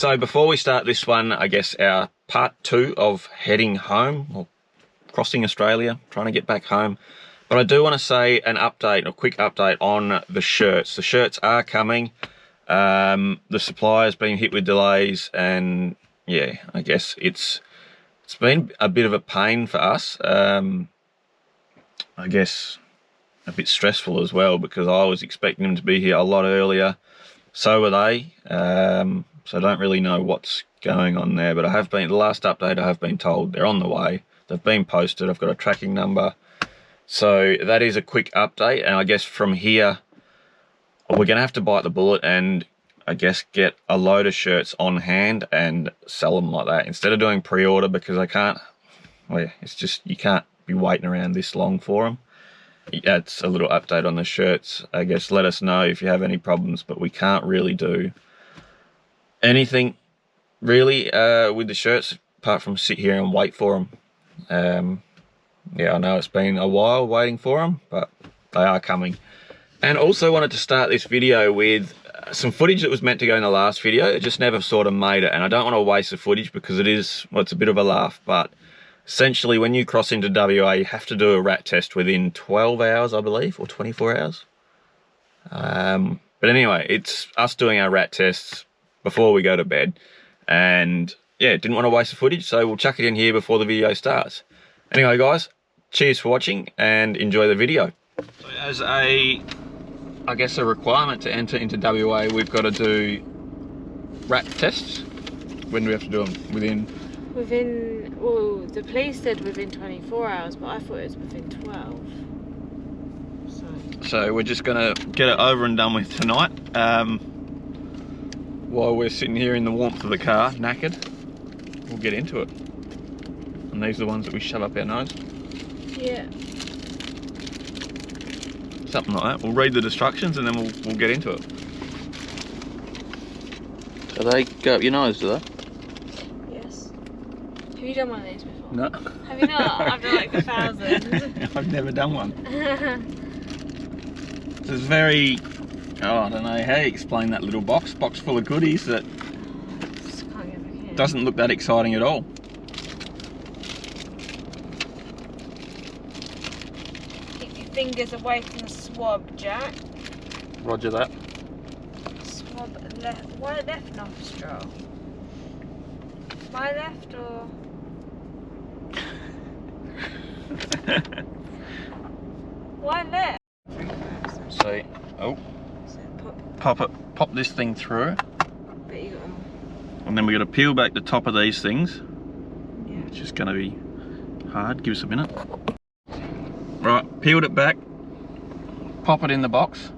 So before we start this one, I guess our part 2 of heading home, or crossing Australia, trying to get back home. But I do want to say a quick update on the shirts. The shirts are coming. The supplier's been hit with delays, and yeah, I guess it's been a bit of a pain for us. I guess a bit stressful as well, because I was expecting them to be here a lot earlier. So were they. So I don't really know what's going on there, but the last update I have been told they're on the way. They've been posted. I've got a tracking number. So that is a quick update, and I guess from here we're going to have to bite the bullet and I guess get a load of shirts on hand and sell them like that instead of doing pre-order, because it's just, you can't be waiting around this long for them. That's a little update on the shirts. I guess let us know if you have any problems, but we can't really do anything really with the shirts apart from sit here and wait for them. Yeah, I know it's been a while waiting for them, but they are coming. And also wanted to start this video with some footage that was meant to go in the last video. It just never sort of made it, and I don't want to waste the footage because it's a bit of a laugh, but essentially when you cross into WA, you have to do a rat test within 12 hours, I believe, or 24 hours. But anyway, it's us doing our rat tests before we go to bed, and yeah, didn't want to waste the footage, so we'll chuck it in here before the video starts. Anyway guys, cheers for watching and enjoy the video. So as a requirement to enter into WA, we've got to do rat tests. When do we have to do them? Within, well, the police said within 24 hours, but I thought it was within 12. So we're just gonna get it over and done with tonight. While we're sitting here in the warmth of the car, knackered, we'll get into it. And these are the ones that we shove up our nose. Yeah. Something like that. We'll read the instructions and then we'll get into it. So they go up your nose, do they? Yes. Have you done one of these before? No. Have you not? I've done like 1,000. I've never done one. So it's very, I don't know how you explain that little box full of goodies that just can't get back in. Doesn't look that exciting at all. Fingers away from the swab, Jack. Roger that. Swab left. Why left nostril? My left or? Why left? So, pop this thing through. And then we got to peel back the top of these things. Yeah. It's just going to be hard. Give us a minute. Right, peeled it back, pop it in the box.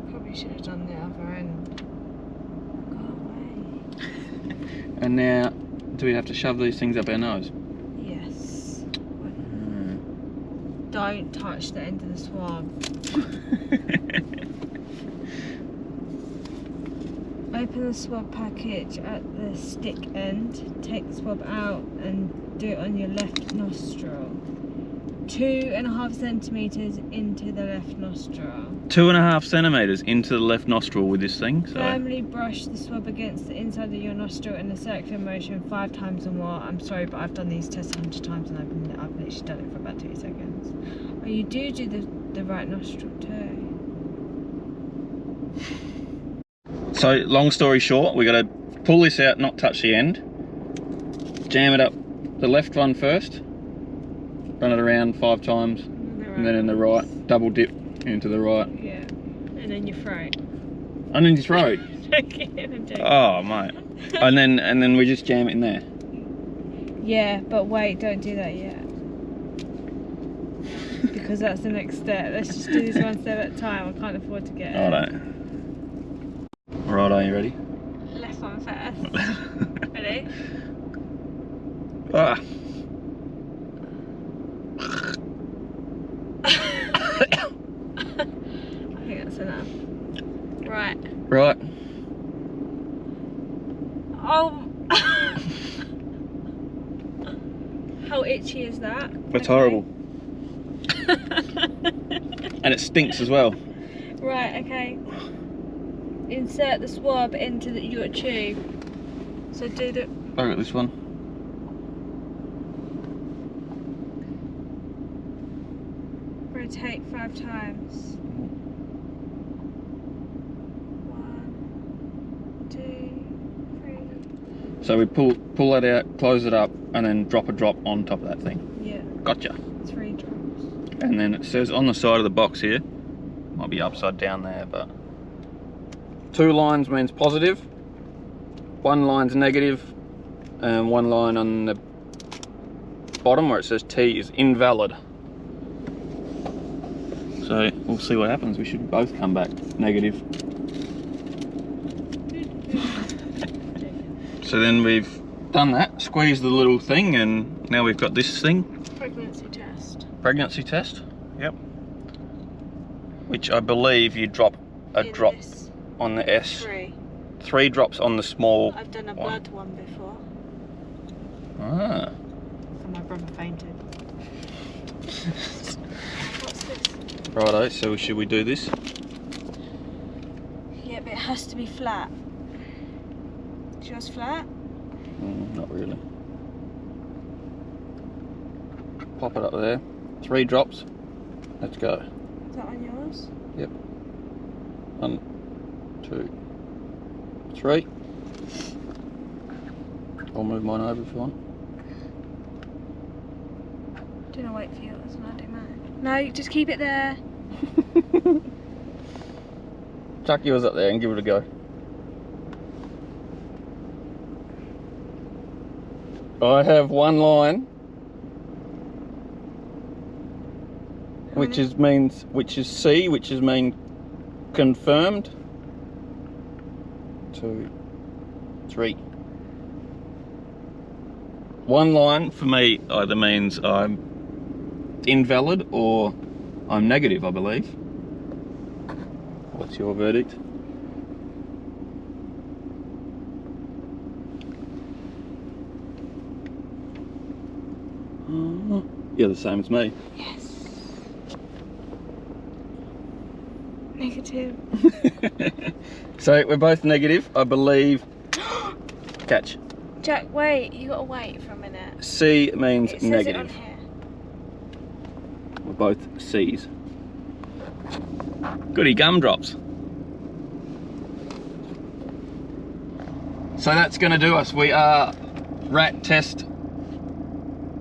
Probably should have done the other end. Go away. And now, do we have to shove these things up our nose? Yes. Don't touch the end of the swab. Open the swab package at the stick end, take the swab out and do it on your left nostril. 2.5 centimetres into the left nostril. 2.5 centimetres into the left nostril with this thing. So. Firmly brush the swab against the inside of your nostril in a circular motion 5 times or more. I'm sorry, but I've done these tests 100 times and I've literally done it for about 2 seconds. Oh, you do the right nostril too. So, long story short, we got to pull this out, not touch the end. Jam it up the left one first. Run it around 5 times, and then in the right, double dip into the right. Yeah, and then your throat. And then your throat. Oh mate. And then we just jam it in there. Yeah, but wait, don't do that yet. Because that's the next step. Let's just do this one step at a time. I can't afford to get it. Alright, are you ready? Left one first. Ready? Ah. I think that's enough. Right. Right. Oh. How itchy is that? It's horrible. And it stinks as well. Right, okay. insert the swab into your tube. So do the... I got this one. Rotate 5 times. 1, 2, 3. So we pull that out, close it up, and then drop a drop on top of that thing. Yeah. Gotcha. 3 drops. And then it says on the side of the box here, might be upside down there, but 2 lines means positive, 1 line's negative, and 1 line on the bottom where it says T is invalid. So we'll see what happens. We should both come back negative. So then we've done that, squeezed the little thing, and now we've got this thing. Pregnancy test. Pregnancy test, yep. Which I believe you drop a drop on the S. 3 drops on the small. I've done a blood one before. Ah. And my brother fainted. What's this? Righto, so should we do this? Yeah, but it has to be flat. Is yours flat? Not really. Pop it up there. 3 drops. Let's go. Is that on yours? Yep. 1, 2, 3. I'll move mine over if you want. Do you want to wait for yours and I'll do mine? No, just keep it there. Chuck yours up there and give it a go. I have 1 line, which is C, which is mean confirmed. 2, 3. 1 line for me either means I'm invalid or I'm negative, I believe. What's your verdict? You're the same as me. Yes. Negative. So we're both negative, I believe. Catch. Jack, wait. You gotta wait for a minute. C means It says negative. it on here. We're both C's. Goody gumdrops. So that's going to do us. We are rat test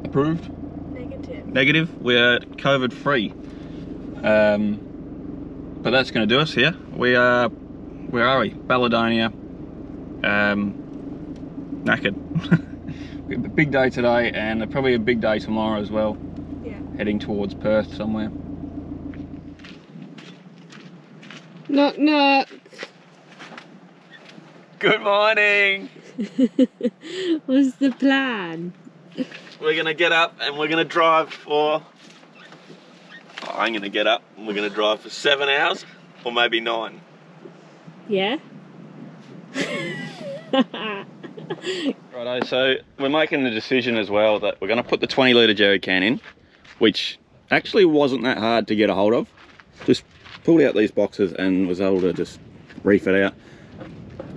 approved. Negative. Negative. We're COVID free. But that's going to do us here. We are, where are we? Balladonia. Knackered. Big day today and probably a big day tomorrow as well. Yeah. Heading towards Perth somewhere. Knock knock. Good morning. What's the plan? We're gonna get up and we're gonna drive for. I'm gonna get up and we're gonna drive for 7 hours or maybe 9. Yeah. Righto, so we're making the decision as well that we're gonna put the 20 litre jerry can in, which actually wasn't that hard to get a hold of. Just pulled out these boxes and was able to just reef it out.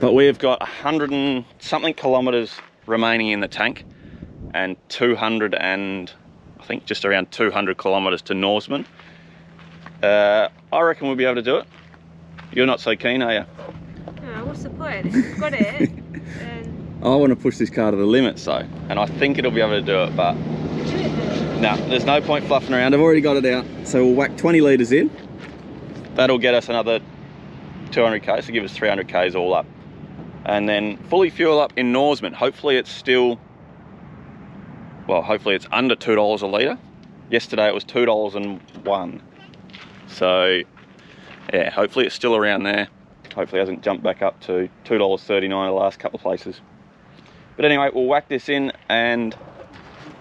But we've got 100 and something kilometres remaining in the tank and 200 and I think just around 200 kilometres to Norseman. I reckon we'll be able to do it. You're not so keen, are you? No, what's the point? If you've got it, then... I want to push this car to the limit, so, and I think it'll be able to do it, but do it then. no, there's no point fluffing around. I've already got it out. So we'll whack 20 litres in. That'll get us another 200k, so give us 300 k's all up. And then fully fuel up in Norseman. Hopefully it's still, well, hopefully it's under $2 a litre. Yesterday it was $2.01. So yeah, hopefully it's still around there. Hopefully it hasn't jumped back up to $2.39 the last couple of places. But anyway, we'll whack this in and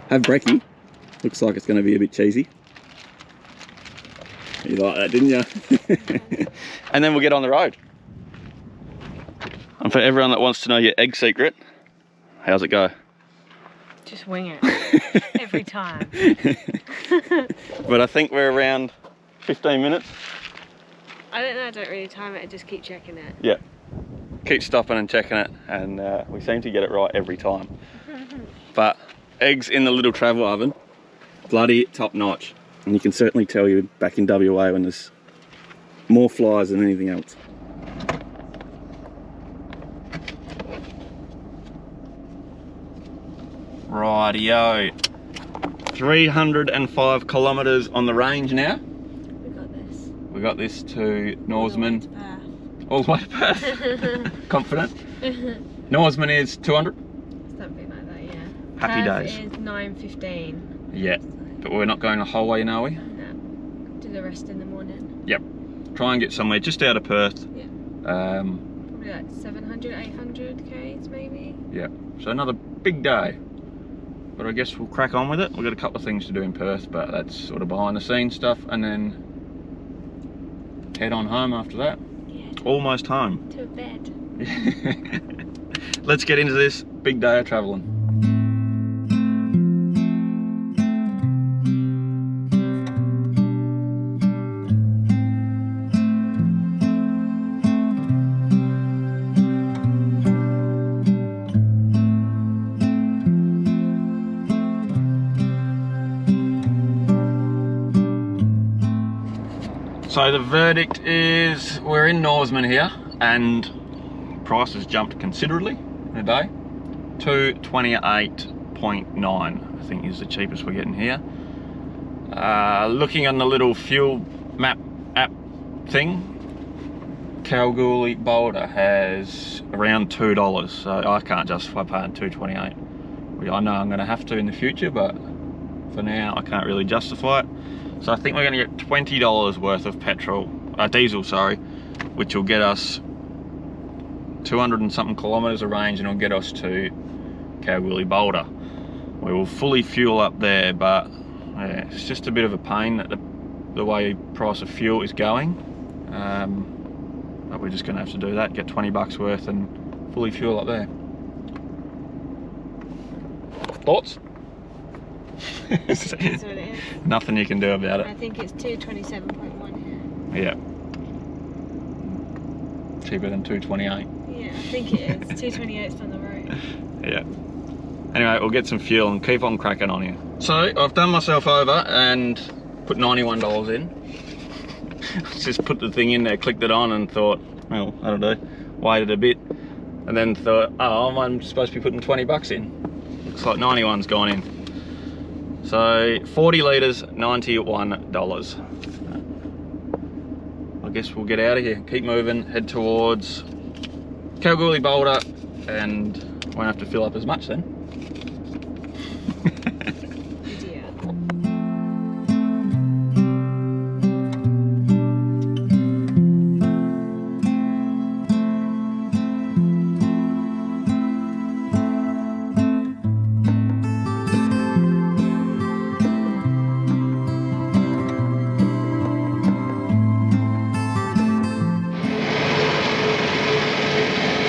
have brekkie. Looks like it's going to be a bit cheesy. You like that, didn't you? And then we'll get on the road. And for everyone that wants to know your egg secret, how's it go? Just wing it. Every time. But I think we're around 15 minutes. I don't know, I don't really time it, I just keep checking it. Yeah. keep stopping and checking it, and we seem to get it right every time. But eggs in the little travel oven, bloody top notch. And you can certainly tell you're back in WA when there's more flies than anything else. Rightio. 305 kilometres on the range now. We got this. We got this to Norseman. All the way to Perth. Confident. Norseman is 200. Something like that, yeah. Happy Perth days. is 9:15. Yeah, but we're not going the whole way, are we? No. Do the rest in the morning. Yep. Try and get somewhere just out of Perth. Yeah. Probably like 700, 800 k's maybe. Yeah. So another big day. But I guess we'll crack on with it. We've got a couple of things to do in Perth, but that's sort of behind the scenes stuff, and then head on home after that. Yeah. Almost home. To bed. Let's get into this big day of travelling. So the verdict is we're in Norseman here, and price has jumped considerably in a day. 228.9 I think is the cheapest we're getting here. Looking on the little fuel map app thing, Kalgoorlie Boulder has around $2, so I can't justify paying $2.28. I know I'm going to have to in the future, but for now I can't really justify it. So I think we're going to get $20 worth of diesel, sorry, which will get us 200 and something kilometres of range, and it'll get us to Kalgoorlie Boulder. We will fully fuel up there, but yeah, it's just a bit of a pain that the way price of fuel is going. But we're just going to have to do that, get 20 bucks worth and fully fuel up there. Thoughts? That's what it is. Nothing you can do about it. I think it's 227.1 here. Yeah. Cheaper than 228. Yeah, I think it is. 228's on the road. Yeah. Anyway, we'll get some fuel and keep on cracking on here. So I've done myself over and put $91 in. Just put the thing in there, clicked it on, and thought, well, that'll do. Waited a bit, and then thought, oh, I'm supposed to be putting 20 bucks in. Looks like 91's gone in. So 40 litres, $91. I guess we'll get out of here, keep moving, head towards Kalgoorlie Boulder, and won't have to fill up as much then.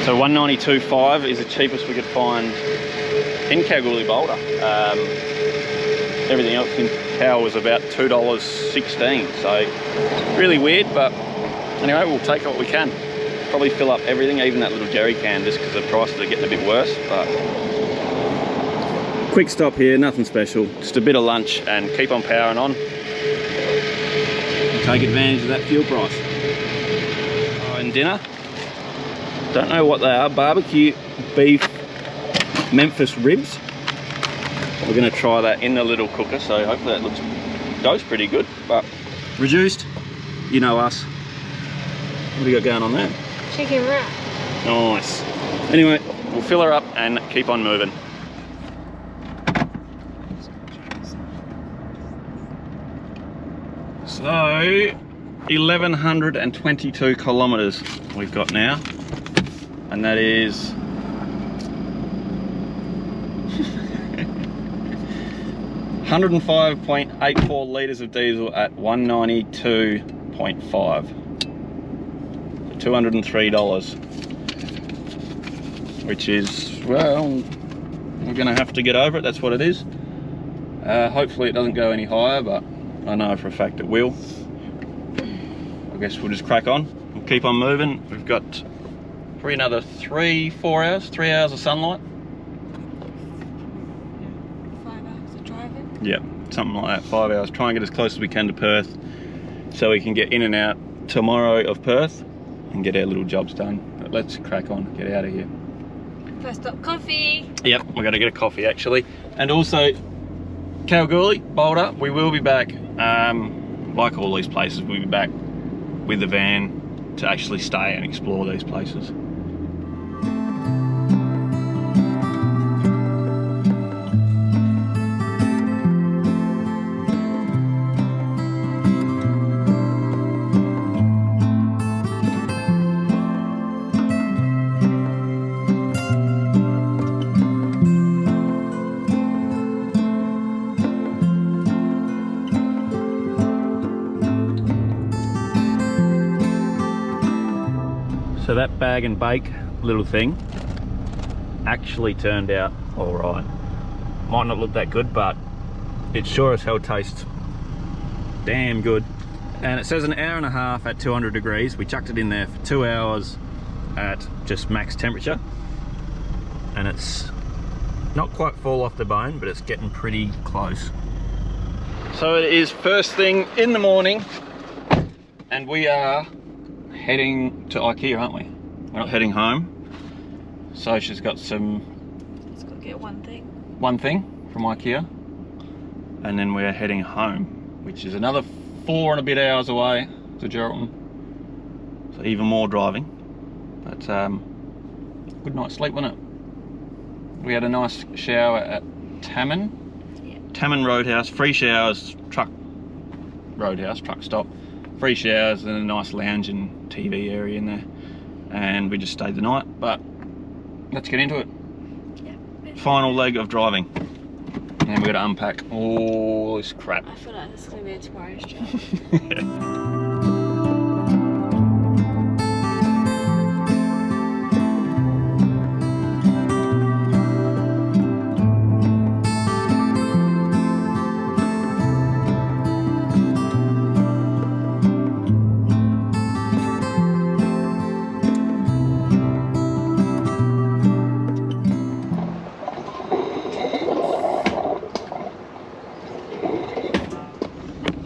So 192.5 is the cheapest we could find in Kalgoorlie Boulder. Everything else in Cal was about $2.16, so really weird, but anyway, we'll take what we can. Probably fill up everything, even that little jerry can, just because the prices are getting a bit worse. But quick stop here, nothing special, just a bit of lunch and keep on powering on. Take advantage of that fuel price. Oh, and dinner. Don't know what they are. Barbecue beef Memphis ribs. We're going to try that in the little cooker, so hopefully that goes pretty good. But reduced, you know us. What do you got going on there? Chicken wrap. Nice. Anyway, we'll fill her up and keep on moving. So 1,122 kilometres we've got now. And that is 105.84 litres of diesel at 192.5. $203, which is, well, we're going to have to get over it. That's what it is. Hopefully it doesn't go any higher, but I know for a fact it will. I guess we'll just crack on. We'll keep on moving. We've got Probably another 3-4 hours, 3 hours of sunlight. Yeah, 5 hours of driving. Yep, something like that, 5 hours. Try and get as close as we can to Perth so we can get in and out tomorrow of Perth and get our little jobs done. But let's crack on, get out of here. First stop, coffee. Yep, we're gonna get a coffee actually. And also, Kalgoorlie, Boulder, we will be back, like all these places, we'll be back with the van to actually stay and explore these places. So that bag and bake little thing actually turned out all right. Might not look that good, but it sure as hell tastes damn good. And it says an hour and a half at 200 degrees. We chucked it in there for 2 hours at just max temperature. And it's not quite fall off the bone, but it's getting pretty close. So it is first thing in the morning and we are heading to IKEA, aren't we? We're not heading home. So she's got some... Just got to get one thing. One thing from IKEA. And then we're heading home, which is another 4 and a bit hours away to Geraldton. So even more driving. But good night's sleep, wasn't it? We had a nice shower at Tamman. Yeah. Tamman Roadhouse, free showers, truck stop. Free showers and a nice lounge and TV area in there, and we just stayed the night. But let's get into it. Yeah. Final leg of driving, and we've got to unpack all this crap. I feel like this is going to be a tomorrow's job.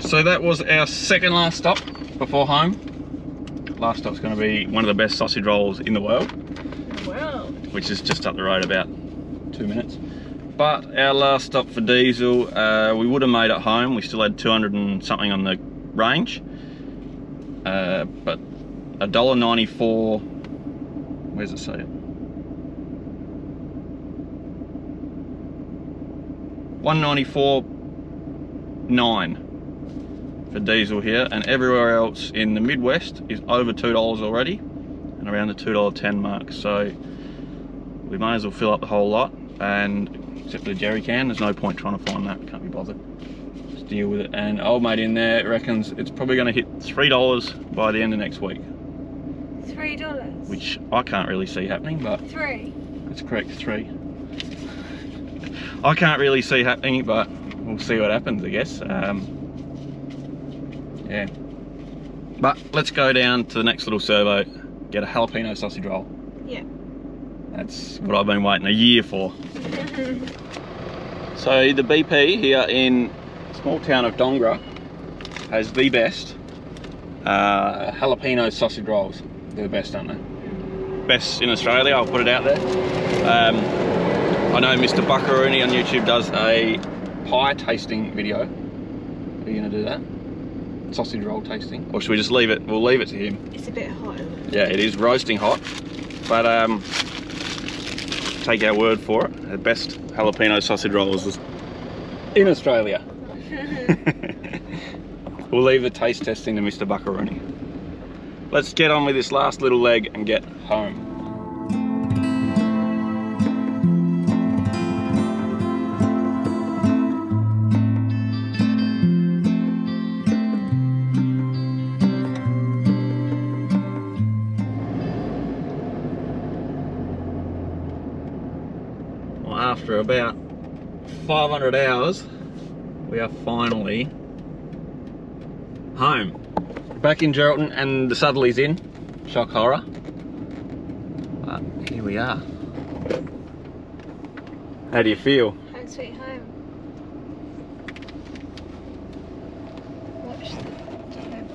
So that was our second last stop before home. Last stop's going to be one of the best sausage rolls in the world. Which is just up the road about 2 minutes. But our last stop for diesel, we would have made it home. We still had 200 and something on the range. But $1.94, where's it say it? 194.9 for diesel here, and everywhere else in the Midwest is over $2 already and around the $2.10 mark. So we may as well fill up the whole lot, and except for the jerry can, there's no point trying to find that, can't be bothered. Just deal with it. And old mate in there reckons it's probably going to hit $3 by the end of next week. $3? Which I can't really see happening, but... 3? That's correct, 3. I can't really see happening, but we'll see what happens, I guess. Yeah. But let's go down to the next little servo, get a jalapeno sausage roll. Yeah. That's what I've been waiting a year for. So the BP here in the small town of Dongra has the best jalapeno sausage rolls. They're the best, aren't they? Best in Australia, I'll put it out there. I know Mr. Buckaroni on YouTube does a pie tasting video. Are you gonna do that? Sausage roll tasting? Or should we just leave it? We'll leave it to him. It's a bit hot, isn't it? Yeah, it is roasting hot. But take our word for it. The best jalapeno sausage rolls in Australia. We'll leave the taste testing to Mr. Buckaroni. Let's get on with this last little leg and get home. After about 500 hours, we are finally home. Back in Geraldton, and the Southerly's in. Shock horror. here we are. How do you feel? Home sweet home. Watch the camera.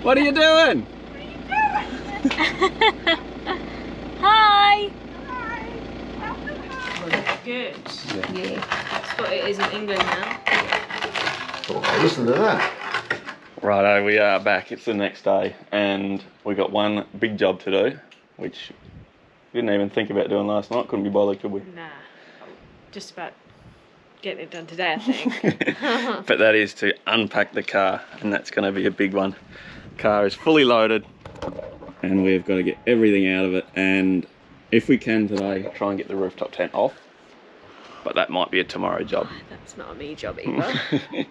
What are you doing? Hi! Good. Yeah. That's what it is in England now. Oh, listen to that. Righto, we are back. It's the next day and we got one big job to do, which we didn't even think about doing last night. Couldn't be bothered, could we? Nah. Just about getting it done today, I think. But that is to unpack the car, and that's going to be a big one. Car is fully loaded and we've got to get everything out of it, and if we can today, try and get the rooftop tent off. But that might be a tomorrow job. That's not a me job either.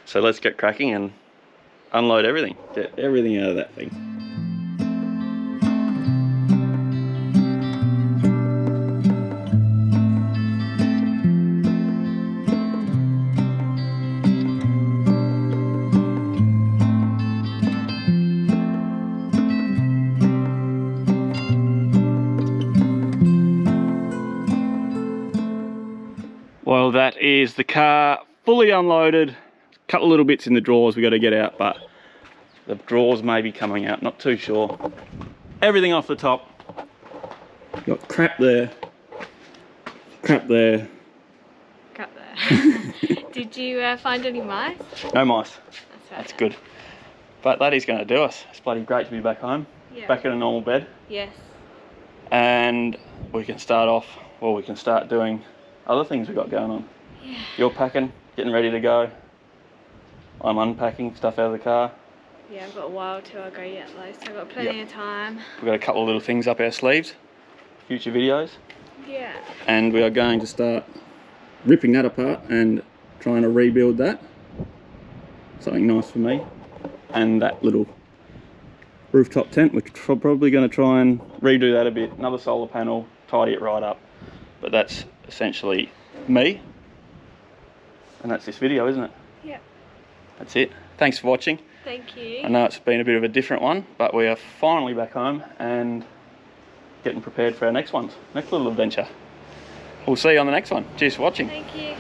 So let's get cracking and unload everything. Get everything out of that thing. Well, that is the car fully unloaded. A couple of little bits in the drawers we got to get out, but the drawers may be coming out, not too sure. Everything off the top. Got crap there, crap there. Crap there. Did you find any mice? No mice. That's right. That's good. But that is going to do us. It's bloody great to be back home, Yeah. back in a normal bed. Yes. And we can start off, well, we can start doing other things we've got going on. Yeah. You're packing, getting ready to go. I'm unpacking stuff out of the car. Yeah, I've got a while till I go yet though, so I've got plenty of time. We've got a couple of little things up our sleeves, future videos. Yeah. And we are going to start ripping that apart and trying to rebuild that. Something nice for me. And that little rooftop tent, we're probably going to try and redo that a bit. Another solar panel, tidy it right up. But that's essentially me. And that's this video, isn't it? Yeah. That's it. Thanks for watching. Thank you. I know it's been a bit of a different one, but we are finally back home and getting prepared for our next little adventure. We'll see you on the next one. Cheers for watching. Thank you.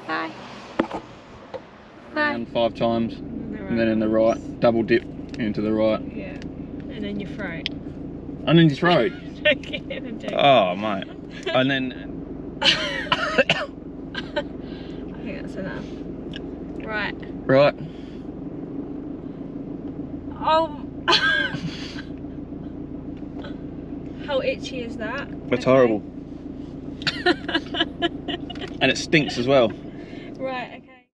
Bye. Bye. Round 5 times, and then in the right, double dip into the right. Yeah. And then your throat. And then your throat. Okay, Oh, mate. And then... I think that's enough. Right. Right. Oh. How itchy is that? That's horrible. And it stinks as well. Right.